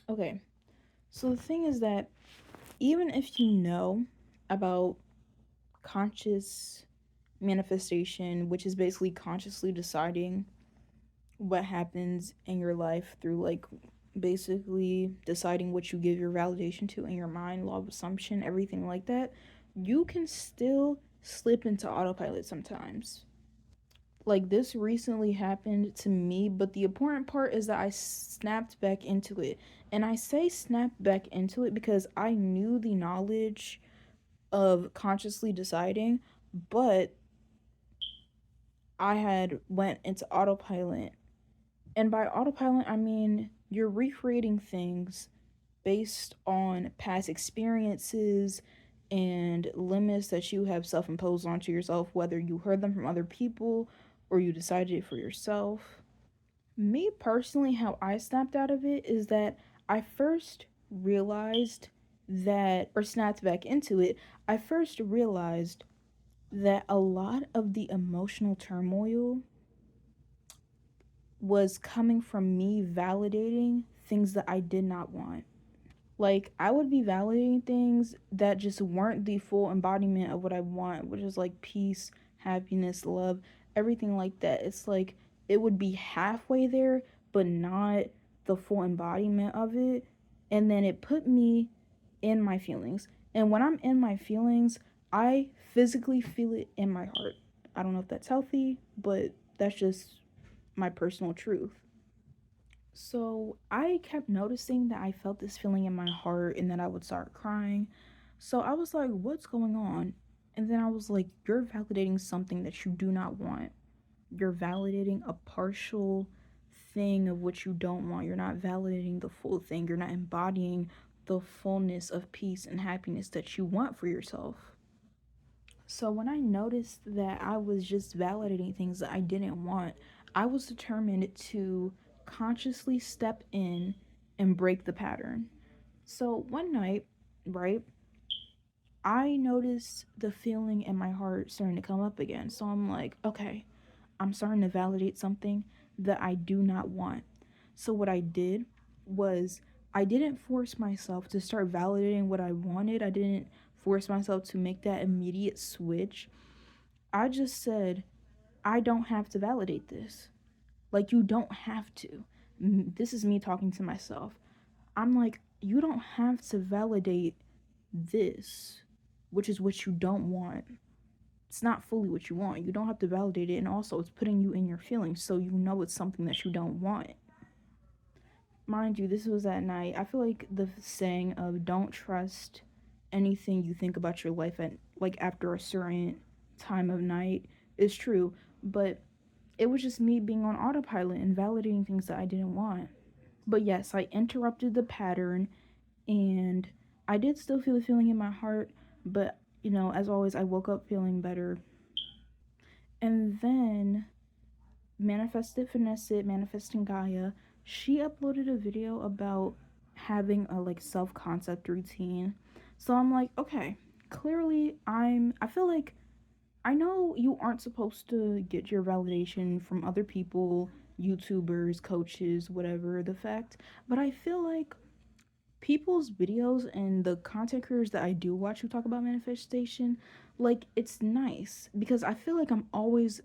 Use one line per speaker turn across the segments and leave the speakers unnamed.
Okay, so the thing is that even if you know about conscious manifestation, which is basically consciously deciding what happens in your life through like basically deciding what you give your validation to in your mind, law of assumption, everything like that, you can still slip into autopilot sometimes. Like this recently happened to me, but the important part is that I snapped back into it. And I say snapped back into it because I knew the knowledge of consciously deciding, but I had went into autopilot. And by autopilot, I mean you're recreating things based on past experiences and limits that you have self imposed onto yourself, whether you heard them from other people or you decided it for yourself. Me personally, how I snapped out of it is that I first realized that, or snapped back into it, I first realized that a lot of the emotional turmoil was coming from me validating things that I did not want. Like, I would be validating things that just weren't the full embodiment of what I want, which is like peace, happiness, love, everything like that. It's like it would be halfway there, but not the full embodiment of it. And then it put me in my feelings. And when I'm in my feelings, I physically feel it in my heart. I don't know if that's healthy, but that's just my personal truth. So I kept noticing that I felt this feeling in my heart and that I would start crying. So I was like, what's going on? And then I was like, you're validating something that you do not want. You're validating a partial thing of what you don't want. You're not validating the full thing. You're not embodying the fullness of peace and happiness that you want for yourself. So when I noticed that I was just validating things that I didn't want, I was determined to consciously step in and break the pattern. So one night, right, I noticed the feeling in my heart starting to come up again. So I'm like, okay, I'm starting to validate something that I do not want. So what I did was I didn't force myself to start validating what I wanted. I didn't force myself to make that immediate switch. I just said, I don't have to validate this. Like, you don't have to. This is me talking to myself. I'm like, you don't have to validate this, which is what you don't want. It's not fully what you want. You don't have to validate it. And also, it's putting you in your feelings. So you know it's something that you don't want. Mind you, this was at night. I feel like the saying of don't trust anything you think about your life at like after a certain time of night is true. But it was just me being on autopilot and validating things that I didn't want. But yes, I interrupted the pattern and I did still feel the feeling in my heart, but as always, I woke up feeling better. And then Manifest It, Finesse It, Manifesting Gaia, she uploaded a video about having a like self concept routine. So I'm like, okay, clearly I feel like I know you aren't supposed to get your validation from other people, YouTubers, coaches, whatever the fact, but I feel like people's videos and the content creators that I do watch who talk about manifestation, like it's nice because I feel like I'm always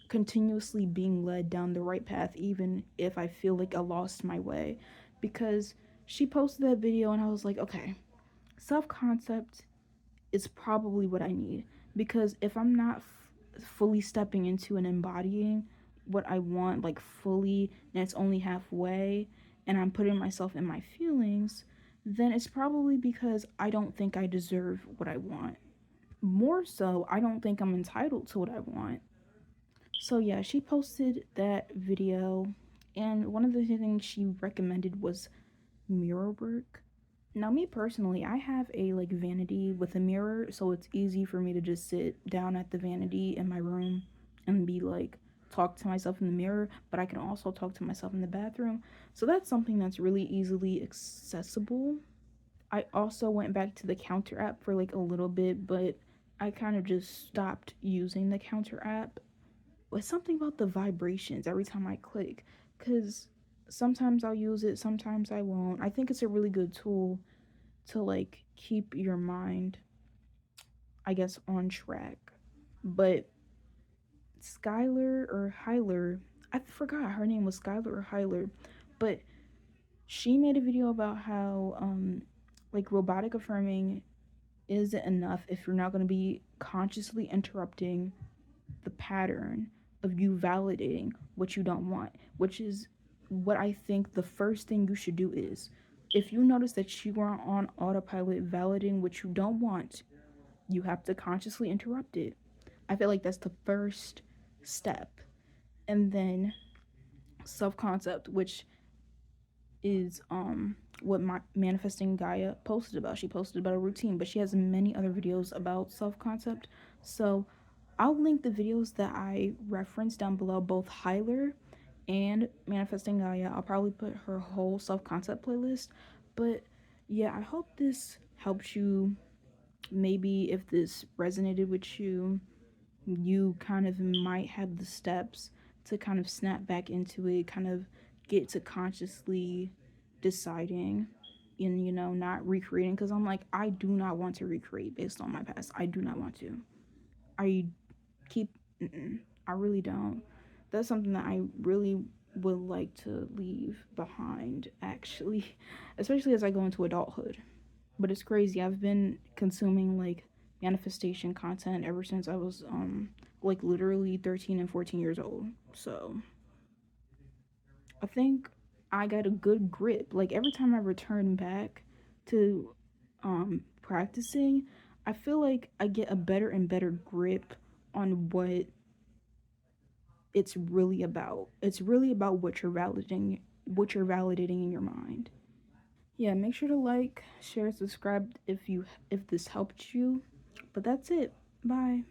continuously being led down the right path, even if I feel like I lost my way. Because she posted that video and I was like, okay, self concept is probably what I need. Because if I'm not fully stepping into and embodying what I want, like fully, and it's only halfway, and I'm putting myself in my feelings, then it's probably because I don't think I deserve what I want. More so, I don't think I'm entitled to what I want. So yeah, she posted that video, and one of the things she recommended was mirror work. Now, me personally, I have a like vanity with a mirror, so it's easy for me to just sit down at the vanity in my room and be like talk to myself in the mirror, but I can also talk to myself in the bathroom. So that's something that's really easily accessible. I also went back to the counter app for like a little bit, but I kind of just stopped using the counter app. It's something about the vibrations every time I click, because Sometimes I'll use it, sometimes I won't. I think it's a really good tool to like keep your mind, I guess, on track. But Skylar or Hyler, I forgot her name was Skylar or Hyler, but she made a video about how like robotic affirming isn't enough if you're not going to be consciously interrupting the pattern of you validating what you don't want, which is what I think the first thing you should do is. If you notice that you are on autopilot validating what you don't want, you have to consciously interrupt it. I feel like that's the first step. And then self concept, which is what my manifesting Gaia posted about. She posted about a routine, but she has many other videos about self concept. So I'll link the videos that I referenced down below, both Hyler and Manifesting Gaia. I'll probably put her whole self concept playlist. But yeah, I hope this helps you. Maybe if this resonated with you, you kind of might have the steps to kind of snap back into it, kind of get to consciously deciding and, not recreating. Because I'm like, I do not want to recreate based on my past. I do not want to. I keep, I really don't. That's something that I really would like to leave behind, actually, especially as I go into adulthood. But it's crazy. I've been consuming like manifestation content ever since I was like literally 13 and 14 years old. So I think I got a good grip. Like every time I return back to practicing, I feel like I get a better and better grip on what it's really about. It's really about what you're validating in your mind. Yeah, make sure to like, share, subscribe if this helped you. But that's it. Bye.